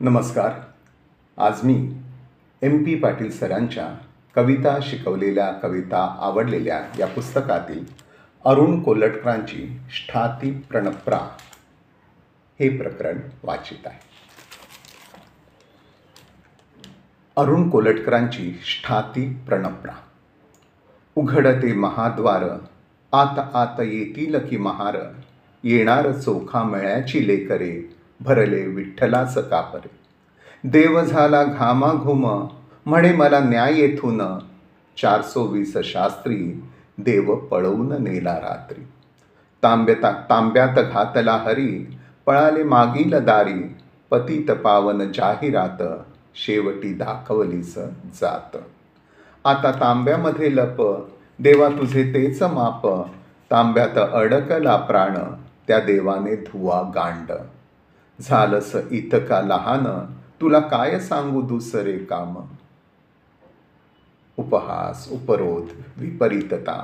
नमस्कार. आज मी MP पाटील सरांच्या कविता शिकवलेल्या कविता आवडलेल्या या पुस्तकातील अरुण कोल्हटकरांची ष्ठाती प्रणप्रा हे प्रकरण वाचित आहे. अरुण कोल्हटकरांची ष्ठाती प्रणप्रा. उघडते महाद्वार, आत आत येतील की महार, येणार चोखा मळ्याची लेकरे, भरले विठ्ठलाच कापरे. देव झाला घामाघूम, म्हणे मला न्याय येथून, 420 शास्त्री देव पळवून नेला रात्री. तांब्यात घातला हरी, पळाले मागील दारी, पतित पावन जाहिरात, शेवटी दाखवलीस जात. आता तांब्यामध्ये लप, देवा तुझे तेच माप, तांब्यात अडकला प्राण, त्या देवाने धुवा गांड. झालंस इतका लहान, तुला काय सांगू दुसरे काम. उपहास, उपरोध, विपरीतता,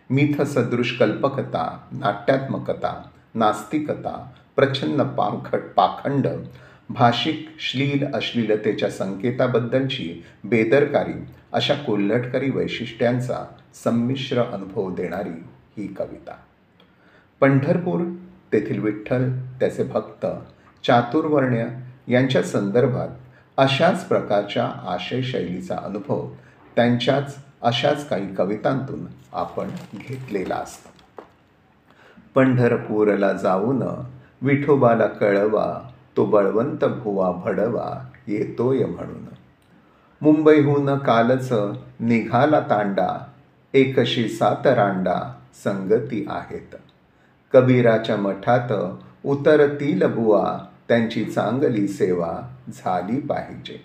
मिथ सदृश कल्पकता, नाट्यात्मकता, नास्तिकता, प्रच्छन्न पाखंड, भाषिक श्लील अश्लीलतेच्या संकेताबद्दलची बेदरकारी अशा कोल्हटकरी वैशिष्ट्यांचा संमिश्र अनुभव देणारी ही कविता. पंढरपूर, तेथील विठ्ठल, त्याचे भक्त, चातुर्वर्ण्य यांच्या संदर्भात अशाच प्रकारच्या आशयशैलीचा अनुभव त्यांच्याच अशाच काही कवितांतून आपण घेतलेला असतो. पंढरपूरला जाऊन विठोबाला कळवा, तो बळवंत भुवा भडवा येतोय म्हणून. मुंबईहून कालच निघाला तांडा, 107 रांडा संगती आहेत. कबीराच्या मठात उतरतील बुवा, त्यांची चांगली सेवा झाली पाहिजे.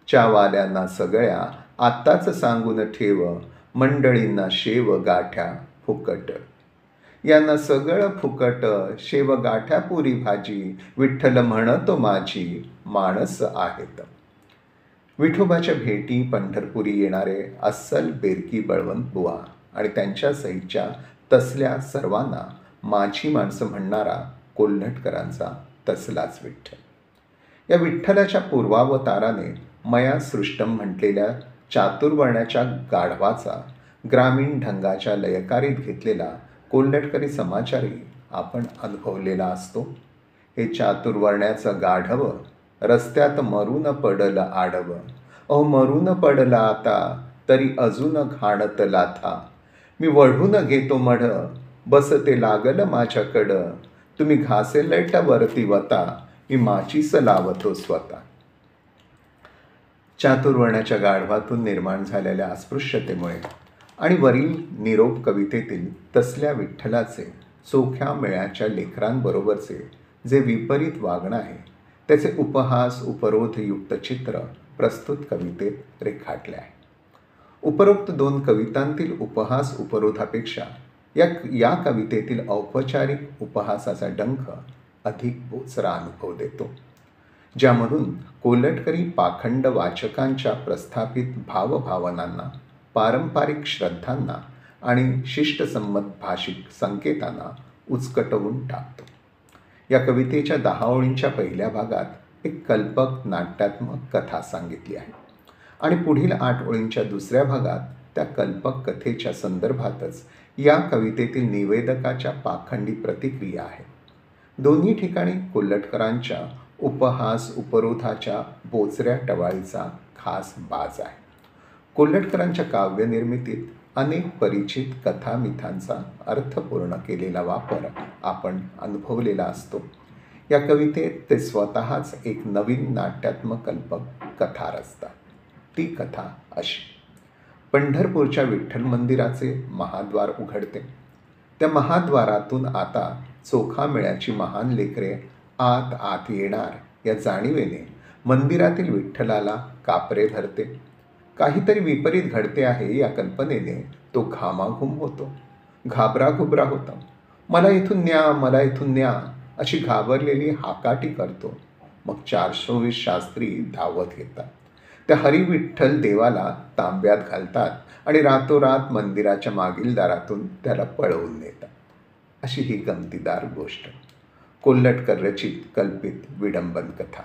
चावाल्यांना सगळ्या आत्ताच सांगून ठेव, मंडळींना शेव गाठ्या फुकट. यांना सगळं फुकट, शेव गाठ्या पुरी भाजी, विठ्ठल म्हणतो माझी माणस आहेत. विठोबाच्या भेटी पंढरपुरी येणारे अस्सल बेरकी बळवंत बुवा आणि त्यांच्या सहितच्या तसल्या सर्वांना माझी माणसं म्हणणारा कोल्हटकरांचा तसलाच विठ्ठल. या विठ्ठलाच्या पूर्वावताराने मया सृष्टम म्हटलेल्या चातुर्वर्ण्याच्या गाढवाचा ग्रामीण ढंगाच्या लयकारीत घेतलेला कोल्हटकरी समाचारही आपण अनुभवलेला असतो. हे चातुर्वर्ण्याचं गाढव रस्त्यात मरून पडलं आडव, अहो मरून पडला आता, तरी अजून घाणत लाथा. मी वढून घेतो मढ, बस ते लागलं माझ्याकडं, तुम्ही घासेलट वरती वता, मी माचीस लावतो स्वतः. चातुर्वर्ण्याच्या गाढवातून निर्माण झालेल्या अस्पृश्यतेमुळे आणि वरील निरोप कवितेतील तसल्या विठ्ठलाचे चोख्या मेळ्याच्या लेकरांबरोबरचे जे विपरीत वागणं आहे, त्याचे उपहास उपरोधयुक्त चित्र प्रस्तुत कवितेत रेखाटले आहे. उपरोक्त दोन कवितांतील उपहास उपरोधापेक्षा या कवितेतील औपचारिक उपहासाचा डंख अधिक बोचरा अनुभव देतो, ज्यामधून कोल्हटकरी पाखंड वाचकांच्या प्रस्थापित भावभावनांना, पारंपरिक श्रद्धांना आणि शिष्टसंमत भाषिक संकेतांना उचकटवून टाकतो. या कवितेच्या 10 ओळींच्या पहिल्या भागात एक कल्पक नाट्यात्मक कथा सांगितली आहे आणि पुढील 8 ओळींच्या दुसऱ्या भागात त्या कल्पक कथेच्या संदर्भातच या कवितेतील निवेदकाच्या पाखंडी प्रतिक्रिया आहेत. दोन्ही ठिकाणी कोल्हटकरांच्या उपहास उपरोधाच्या बोचऱ्या टवाळीचा खास बाज आहे. कोल्हटकरांच्या काव्यनिर्मितीत अनेक परिचित कथामिथांचा अर्थपूर्ण केलेला वापर आपण अनुभवलेला असतो. या कवितेत ते स्वतःच एक नवीन नाट्यात्मक कल्पक कथा रचतात. ती कथा अशी. पंढरपूरच्या विठ्ठल मंदिराचे महाद्वार उघडते. त्या महाद्वारातून आता चोखा मेळ्याची महान लेकरे आत आत येणार या जाणीवेने मंदिरातील विठ्ठलाला कापरे भरते. काहीतरी विपरीत घडते आहे या कल्पनेने तो घामाघूम होतो, घाबराघुबरा होतो. मला इथून न्या, मला इथून न्या अशी घाबरलेली हाकाटी करतो. मग 420 शास्त्री धावत येतात. त्या हरिविठ्ठल देवाला तांब्यात घालतात आणि रातोरात मंदिराच्या मागील दारातून त्याला पळवून नेतात. अशी ही गमतीदार गोष्ट. कोल्हटकर रचित कल्पित विडंबन कथा.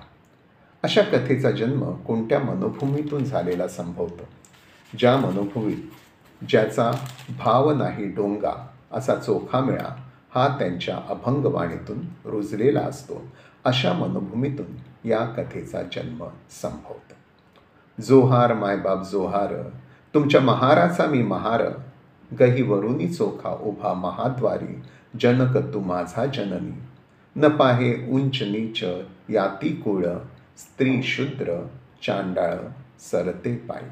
अशा कथेचा जन्म कोणत्या मनोभूमीतून झालेला संभवतो? ज्या मनोभूमीत ज्याचा भाव नाही डोंगा असा चोखामेळा हा त्यांच्या अभंगवाणीतून रुजलेला असतो, अशा मनोभूमीतून या कथेचा जन्म संभवतो. जोहार मायबाप जोहार, तुमच्या महाराचा मी महार, गही वरुनी चोखा उभा महाद्वारी, जनक तू माझा जननी, न पाहे उंच नीच याती कुळ, स्त्री शूद्र चांडाळ सरते पायी.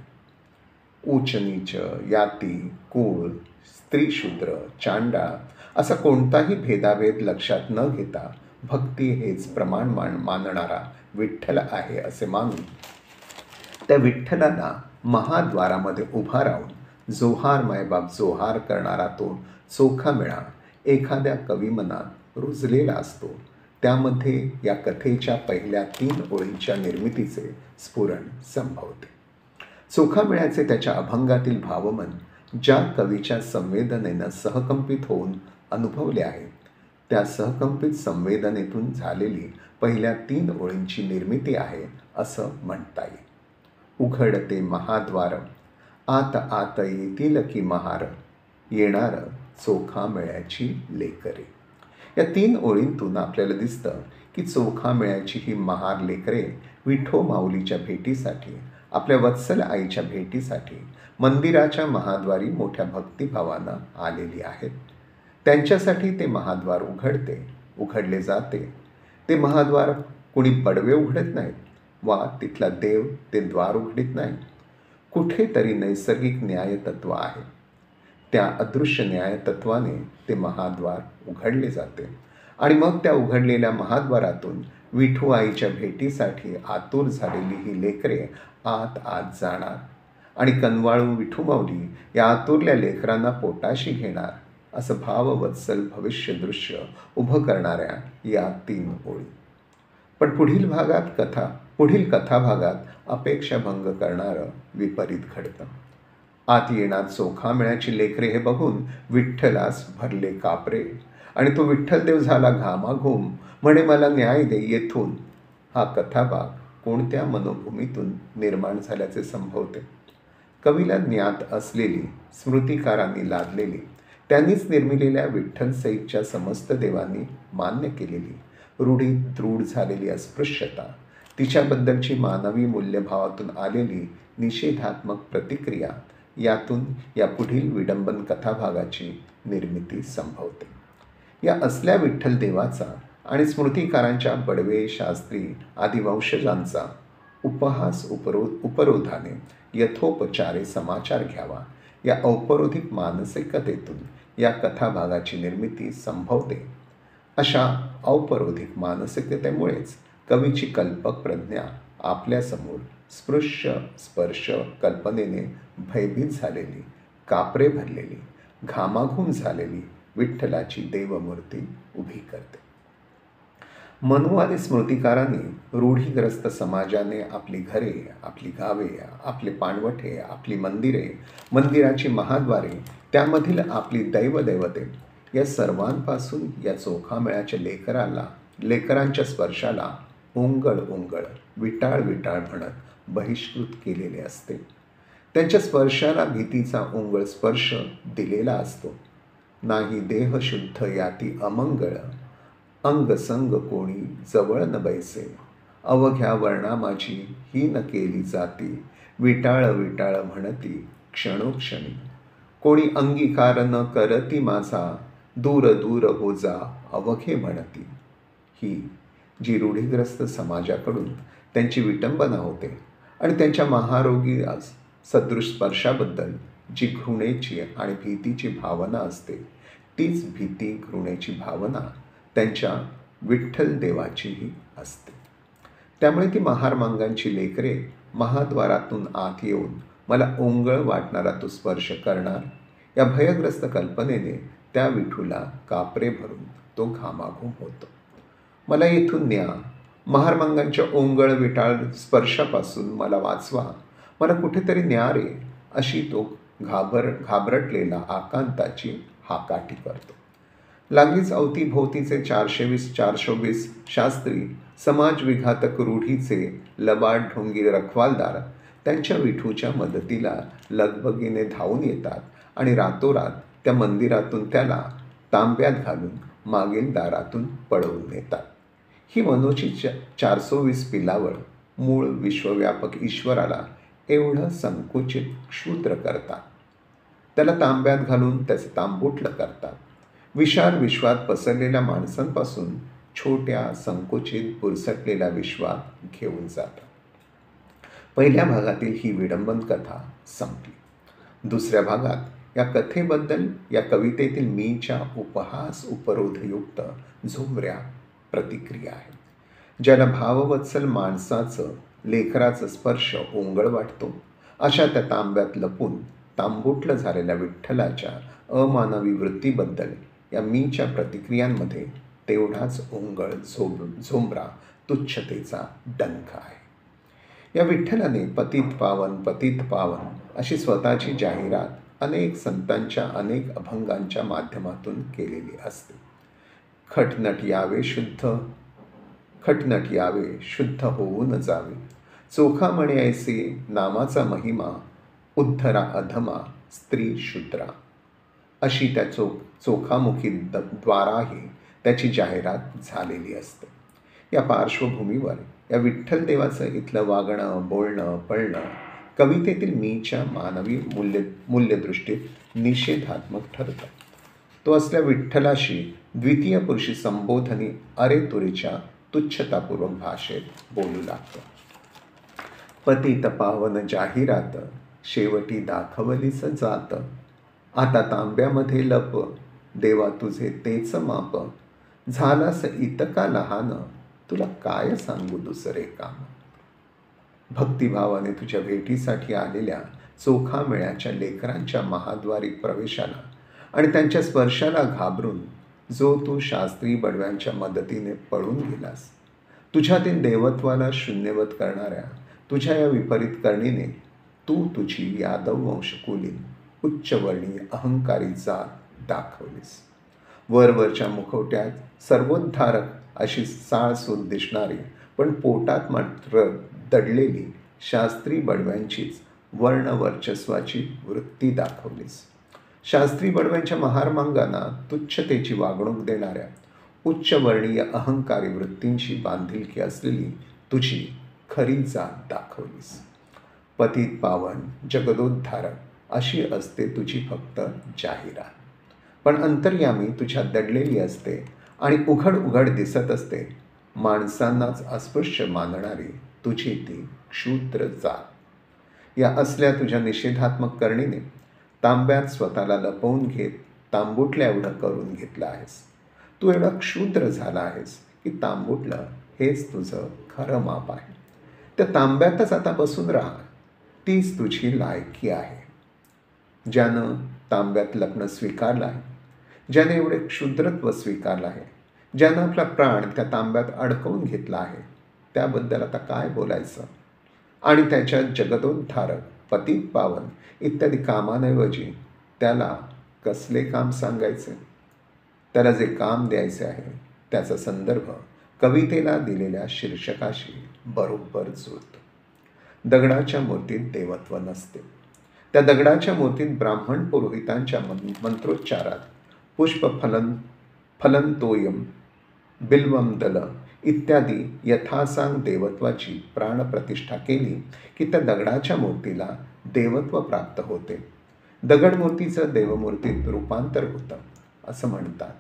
उच्च नीच याती कुळ स्त्री शूद्र चांडाळ असा कोणताही भेदाभेद लक्षात न घेता भक्ती हेच प्रमाण मानणारा विठ्ठल आहे असे मानून त्या विठ्ठलाला महाद्वारामध्ये उभा राहून जोहार मायबाप जोहार करणारा तो चोखामेळा एखाद्या कविमनात रुजलेला असतो. त्यामध्ये या कथेच्या पहिल्या 3 ओळींच्या निर्मितीचे स्फुरण संभवते. चोखामेळ्याचे त्याच्या अभंगातील भावमन ज्या कवीच्या संवेदनेनं सहकंपित होऊन अनुभवले आहे, त्या सहकंपित संवेदनेतून झालेली पहिल्या 3 ओळींची निर्मिती आहे असं म्हणता येईल. उघडते महाद्वार, आत आत येतील की महार, येणार चोखामेळ्याची लेकरे. या 3 ओळींतून आपल्याला दिसतं की चोखामेळ्याची ही महार लेकरे विठो माऊलीच्या भेटीसाठी, आपल्या वत्सल आईच्या भेटीसाठी मंदिराच्या महाद्वारी मोठ्या भक्तिभावानं आलेली आहेत. त्यांच्यासाठी ते महाद्वार उघडले जाते. ते महाद्वार कुणी बडवे उघडत नाहीत वा तिथला देव ते द्वार उघडीत नाही. कुठेतरी नैसर्गिक न्यायतत्व आहे. त्या अदृश्य न्यायतत्वाने ते महाद्वार उघडले जाते आणि मग त्या उघडलेल्या महाद्वारातून विठू आईच्या भेटीसाठी आतुर झालेली ही लेकरे आत आत जाणार आणि कनवाळू विठू माऊली या आतुरल्या लेकरांना पोटाशी घेणार, असं भाववत्सल भविष्य दृश्य उभं करणाऱ्या या 3 ओळी. पण पुढील कथाभागात अपेक्षाभंग करणारं विपरीत घडतं. आत येणार चोखामेळ्याची लेकरे हे बघून विठ्ठलास भरले कापरे आणि तो विठ्ठलदेव झाला घामाघूम, म्हणे मला न्याय दे येथून. हा कथाभाग कोणत्या मनोभूमीतून निर्माण झाल्याचे संभवते? कवीला ज्ञात असलेली, स्मृतिकारांनी लादलेली, त्यांनीच निर्मिलेल्या विठ्ठल सहितच्या समस्त देवांनी मान्य केलेली, रूढीत दृढ झालेली अस्पृश्यता, तिच्याबद्दलची मानवी मूल्यभावातून आलेली निषेधात्मक प्रतिक्रिया, यातून या पुढील विडंबन कथाभागाची निर्मिती संभवते. या असल्या विठ्ठल देवाचा आणि स्मृतिकारांच्या बडवे, शास्त्री आदी वंशजांचा उपहास उपरोधाने यथोपचारे समाचार घ्यावा, या औपरोधिक मानसिकतेतून या कथाभागाची निर्मिती संभवते. अशा औपरोधिक मानसिकतेमुळेच कवीची कल्पक प्रज्ञा आपल्यासमोर स्पृश्य स्पर्श कल्पनेने भयभीत झालेली, कापरे भरलेली, घामाघूम झालेली विठ्ठलाची देवमूर्ती उभी करते. मनुवादी स्मृतिकारांनी रूढीग्रस्त समाजाने आपली घरे, आपली गावे, आपले पाणवठे, आपली मंदिरे, मंदिराची महाद्वारे, त्यामधील आपली दैवदैवते या सर्वांपासून या चोखामेळ्याच्या लेकरांच्या स्पर्शाला ओंगळ ओंगळ, विटाळ विटाळ म्हणत बहिष्कृत केलेले असते. त्यांच्या स्पर्शाला भीतीचा ओंगळ स्पर्श दिलेला असतो. नाही देह शुद्ध याती अमंगळ, अंग संग कोणी जवळ न बैसे, अवघ्या वर्णा माझी ही न केली जाती, विटाळ विटाळ म्हणती क्षणोक्षणी, कोणी अंगीकार न करती माझा, दूर दूर हो जा अवघे म्हणती. ही जी रूढीग्रस्त समाजाकडून त्यांची विटंबना होते आणि त्यांच्या महारोगी सदृश स्पर्शाबद्दल जी घृणेची आणि भीतीची भावना असते, तीच भीती घृणेची भावना त्यांच्या विठ्ठल देवाचीही असते. त्यामुळे ती महारमांगांची लेकरे महाद्वारातून आत येऊन मला ओंगळ वाटणारा तो स्पर्श करणार, या भयग्रस्त कल्पनेने त्या विठूला कापरे भरून तो घामाघूम होतो. मला येथून न्या, महारमांगांच्या ओंगळ विटाळ स्पर्शापासून मला वाचवा, मला कुठेतरी न्या रे, अशी तो घाबरटलेला आकांताची हाकाठी करतो. लागलीच अवतीभोवतीचे 420 शास्त्री समाजविघातक रूढीचे लबाड ढोंगी रखवालदार त्यांच्या विठूच्या मदतीला लगबगीने धावून येतात आणि रातोरात त्या मंदिरातून त्याला तांब्यात घालून मागील दारातून पळवून नेतात. ही मनोची 420 पिलावळ मूळ विश्वव्यापक ईश्वराला एवढं संकुचित क्षुद्र करतात. त्याला तांब्यात घालून त्याचं तांबुटलं करतात. विशाल विश्वात पसरलेल्या माणसांपासून छोट्या संकुचित बुरसटलेल्या विश्वात घेऊन जातात. पहिल्या भागातील ही विडंबन कथा संपली. दुसऱ्या भागात या कथेबद्दल या कवितेतील मीच्या उपहास उपरोधयुक्त झुमऱ्या प्रतिक्रिया आहेत. ज्याला भाववत्सल माणसाचं लेकराचं स्पर्श ओंगळ वाटतो, अशा त्या तांब्यात लपून तांबुटलं झालेल्या विठ्ठलाच्या अमानवी वृत्तीबद्दल या मीच्या प्रतिक्रियांमध्ये तेवढाच ओंगळ झोंबरा तुच्छतेचा डंख आहे. या विठ्ठलाने पतित पावन अशी स्वतःची जाहिरात अनेक संतांच्या अनेक अभंगांच्या माध्यमातून केलेली असते. खटनट यावे शुद्ध होऊन जावे, चोखामणी ऐसे नामाचा महिमा, उद्धरा अधमा स्त्री शूद्रा, अशी त्या चोखामुखी द्वाराही त्याची जाहिरात झालेली असते. या पार्श्वभूमीवर या विठ्ठल देवाचं इथलं वागणं बोलणं पळणं कवितेतील मीच्या मानवी मूल्यदृष्टीत निषेधात्मक ठरतं. तो असल्या विठ्ठलाशी द्वितीय पुरुषी संबोधनी अरे तुरीच्या तुच्छतापूर्वक भाषेत बोलू लागतो. पतित पावन जाहिरात शेवटी दाखवलीच जात, आता तांब्यामध्ये लप देवा तुझे तेच माप, झालास इतका लहान तुला काय सांगू दुसरे काम. भक्तिभावाने तुझ्या भेटीसाठी आलेल्या चोखामेळ्याच्या लेकरांच्या महाद्वारी प्रवेशाला आणि त्यांच्या स्पर्शाला घाबरून जो तू शास्त्री बडव्यांच्या मदतीने पळून गेलास, तुझ्यातील देवत्वाला शून्यवत करणाऱ्या तुझ्या या विपरीत करणीने तू तुझी यादव वंशकुलीन उच्चवर्णीय अहंकारी जात दाखवलीस. वरवरच्या मुखवट्यात सर्वोद्धारक अशी साळसूद दिसणारी पण पोटात मात्र दडलेली शास्त्री बडव्यांचीच वर्णवर्चस्वाची वृत्ती दाखवलीस. शास्त्री बडव्यांच्या महारमांगांना तुच्छतेची वागणूक देणाऱ्या उच्चवर्णीय अहंकारी वृत्तींची बांधिलकी असलेली तुझी खरी जात दाखवलीस. पतित पावन जगदोद्धारक अशी असते तुझी फक्त जाहिरात, पण अंतर्यामी तुझ्या दडलेली असते आणि उघड दिसत असते माणसांनाच अस्पृश्य मानणारी तुझी ती क्षुद्र जात. या असल्या तुझ्या निषेधात्मक करणीने तांब्यात स्वतःला लपवून घेत तांबुटल्या एवढं करून घेतलं आहेस. तू एवढा क्षुद्र झाला आहेस की तांबुटलं हेच तुझं खरं माप आहे. त्या तांब्यातच आता बसून राहा, तीच तुझी लायकी आहे. ज्यानं तांब्यात लपणं स्वीकारलं आहे, ज्याने एवढे क्षुद्रत्व स्वीकारलं आहे, ज्यानं आपला प्राण त्या तांब्यात अडकवून घेतला आहे, त्याबद्दल आता काय बोलायचं. आणि त्याच्या जगदोद्धारक पतित पावन इत्यादी कामांऐवजी त्याला कसले काम सांगायचे. त्याला जे काम द्यायचे आहे त्याचा संदर्भ कवितेला दिलेल्या शीर्षकाशी बरोबर जुळतो. दगडाच्या मूर्तीत देवत्व नसते. त्या दगडाच्या मूर्तीत ब्राह्मण पुरोहितांच्या मंत्रोच्चारात पुष्प फलंतोयम बिल्वम दल इत्यादी यथासांग देवत्वाची प्राणप्रतिष्ठा केली की त्या दगडाच्या मूर्तीला देवत्व प्राप्त होते. दगडमूर्तीचं देवमूर्तीत रूपांतर होतं असं म्हणतात.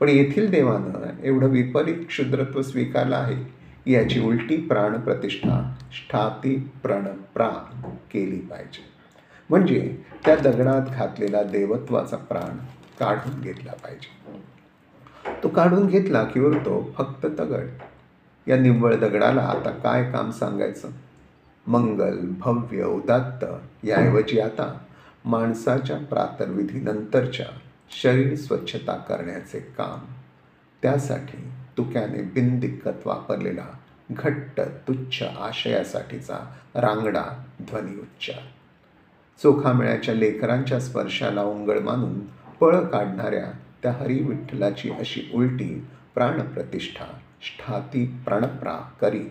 पण येथील देवानं एवढं विपरीत क्षुद्रत्व स्वीकारलं आहे याची उलटी प्राणप्रतिष्ठा ष्ठाती प्रणप्रा केली पाहिजे. म्हणजे त्या दगडात घातलेला देवत्वाचा प्राण काढून घेतला पाहिजे. तो काढून घेतला की उरतो फक्त दगड. या निव्वळ दगडाला आता काय काम सांगायचं. मंगल भव्य उदात्त याऐवजी आता माणसाच्या प्रातर्विधीनंतरच्या शरीर स्वच्छता करण्याचे काम. त्यासाठी तुक्याने बिनदिक्कत वापरलेला घट्ट तुच्छ आशयासाठीचा रांगडा ध्वनी उच्चार. चोखामेळ्याच्या लेकरांच्या स्पर्शाला ओंगळ मानून पळ काढणाऱ्या त्या हरी विठ्ठलाची अशी उलटी प्राणप्रतिष्ठा ष्ठाती प्रणप्रा करीत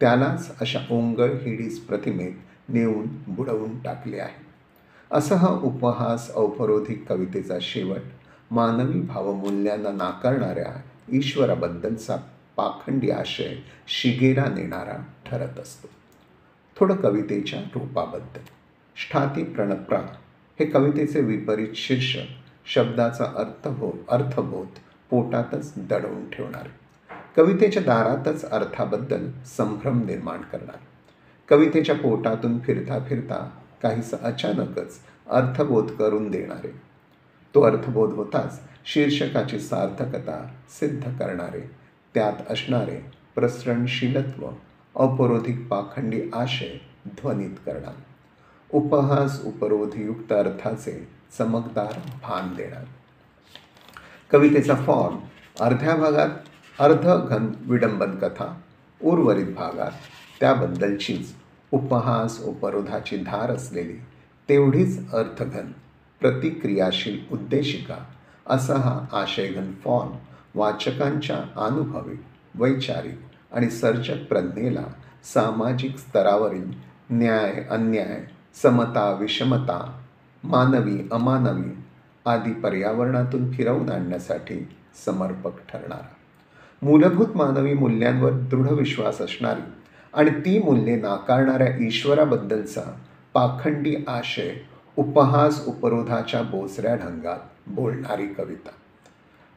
त्यालाच अशा ओंगळ हिडीस प्रतिमेत नेऊन बुडवून टाकले आहे. असा हा उपहास औपरोधिक कवितेचा शेवट मानवी भावमूल्यांना नाकारणाऱ्या ईश्वराबद्दलचा पाखंडी आशय शिगेला नेणारा ठरत असतो. थोडं कवितेच्या रूपाबद्दल. ष्ठाती प्रणप्रा हे कवितेचे विपरीत शीर्षक शब्दाचा अर्थबोध पोटातच दडवून ठेवणार, कवितेच्या दारातच अर्थाबद्दल संभ्रम निर्माण करणार, कवितेच्या पोटातून फिरता फिरता काहीसं अचानकच अर्थबोध करून देणारे, तो अर्थबोध होताच शीर्षकाची सार्थकता सिद्ध करणारे, त्यात असणारे प्रसरणशीलत्व औपरोधिक पाखंडी आशय ध्वनित करणार, उपहास उपरोधयुक्त अर्थाचे चमकदार भान देणार. कवितेचा फॉर्म अर्ध्या भागात अर्धघन विडंबन कथा, उर्वरित भागात त्याबद्दलचीच उपहास उपरोधाची धार असलेली तेवढीच अर्थघन प्रतिक्रियाशील उद्देशिका, असा हा आशयघन फॉर्म वाचकांच्या अनुभवी, वैचारिक आणि सर्जक प्रज्ञेला सामाजिक स्तरावरील न्याय अन्याय, समता विषमता, मानवी अमानवी आदी पर्यावरणातून फिरवून आणण्यासाठी समर्पक ठरणारा, मूलभूत मानवी मूल्यांवर दृढ विश्वास असणारी आणि ती मूल्ये नाकारणाऱ्या ईश्वराबद्दलचा पाखंडी आशय उपहास उपरोधाच्या बोचऱ्या ढंगात बोलणारी कविता.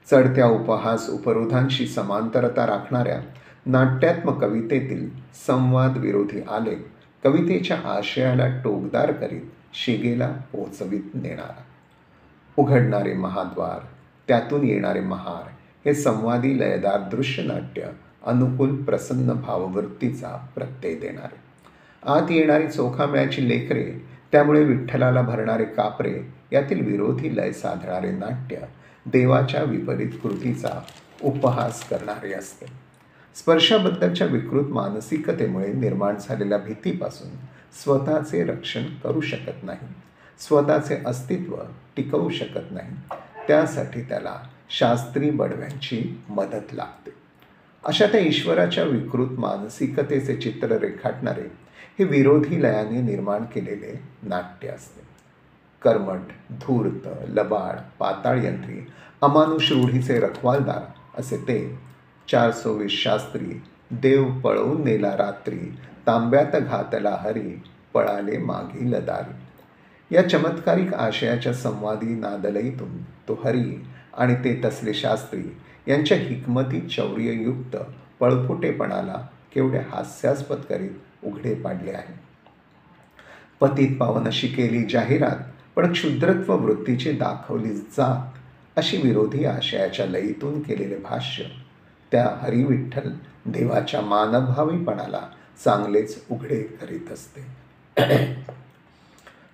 चढत्या उपहास उपरोधांशी समांतरता राखणाऱ्या नाट्यात्मक कवितेतील संवाद विरोधी आलेख कवितेच्या आशयाला टोकदार करीत शिगेला पोचवित नेणारा, उघडणारे महाद्वार, त्यातून येणारे महार हे संवादी लयदार दृश्यनाट्य अनुकूल प्रसन्न भाववृत्तीचा प्रत्यय देणारे, आत येणारी चोखामेळ्याची लेकरे, त्यामुळे विठ्ठलाला भरणारे कापरे यातील विरोधी लय साधणारे नाट्य देवाच्या विपरीत कृतीचा उपहास करणारे असते. स्पर्शाबद्दलच्या विकृत मानसिकतेमुळे निर्माण झालेल्या भीतीपासून स्वतःचे रक्षण करू शकत नाही, स्वतःचे अस्तित्व टिकवू शकत नाही, त्यासाठी त्याला शास्त्री बडव्यांची मदत लागते. अशा त्या ईश्वराच्या विकृत मानसिकतेचे चित्र रेखाटणारे हे विरोधी लयाने निर्माण केलेले नाट्य असते. कर्मठ, धूर्त, लबाड, पाताळयंत्री, अमानुष रूढीचे रखवालदार असे ते 420 शास्त्री, देव पळवून नेला रात्री, तांब्यात घातला हरी, पळाले मागील दारी. या चमत्कारिक आशयाच्या संवादी नादलईतून तो हरी आणि ते तसले शास्त्री यांच्या हिकमती चौर्ययुक्त पळपुटेपणाला केवढे हास्यास्पद करीत उघडे पाडले आहे. पतित पावन अशी केली जाहिरात, पण क्षुद्रत्व वृत्तीची दाखवली जात, अशी विरोधी आशयाच्या लयीतून केलेले भाष्य त्या हरिविठ्ठल देवाच्या मानभावीपणाला चांगलेच उघडे करीत असते.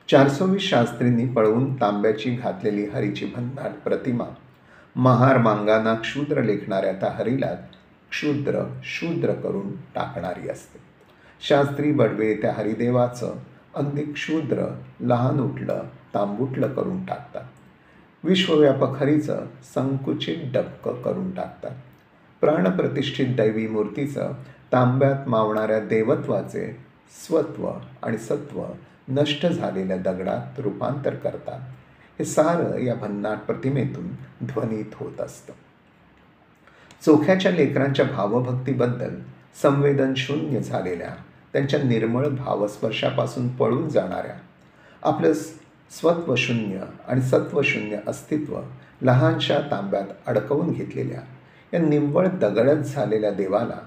420 शास्त्रींनी पळवून तांब्याची घातलेली हरीची भन्नाट प्रतिमा महार मांगाना क्षुद्र लेखणाऱ्या त्या हरीला क्षुद्र शूद्र करून टाकणारी असते. शास्त्री बडवे त्या हरिदेवाचं अगदी क्षुद्र, लहान उठलं तांबुटलं करून टाकतात. विश्वव्यापक हरीचं संकुचित डबकं करून टाकतात. प्राणप्रतिष्ठित दैवी मूर्तीचं तांब्यात मावणाऱ्या देवत्वाचे स्वत्व आणि सत्व नष्ट झालेल्या दगडात रूपांतर करतात. हे सारं या भन्नाट प्रतिमेतून ध्वनित होत असतं. चोख्याच्या लेकरांच्या भावभक्तीबद्दल संवेदनशून्य झालेल्या, त्यांच्या निर्मळ भावस्पर्शापासून पळून जाणाऱ्या, आपलं स्वत्वशून्य आणि सत्वशून्य अस्तित्व लहानशा तांब्यात अडकवून घेतलेल्या या निव्वळ दगडच झालेल्या देवाला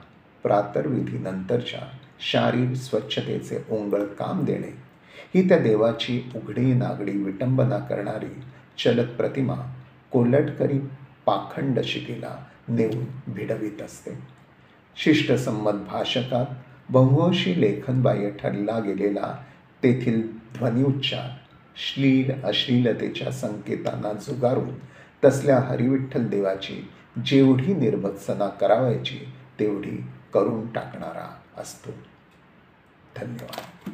प्रातर्विधीनंतरच्या शारीर स्वच्छतेचे ओंगळ काम देणे ही त्या देवाची उघडी नागडी विटंबना करणारी चलत प्रतिमा कोल्हटकरी पाखंड शिकेला नेऊन भिडवीत असते. शिष्टसंमत भाषकात बहुंशी लेखनबाह्य ठरला गेलेला तेथील ध्वनिउच्चार श्लील अश्लीलतेच्या संकेतांना झुगारून तसल्या हरिविठ्ठल देवाची जेवढी निर्भत्सना करावायची तेवढी करून टाकणारा असतो. धन्यवाद.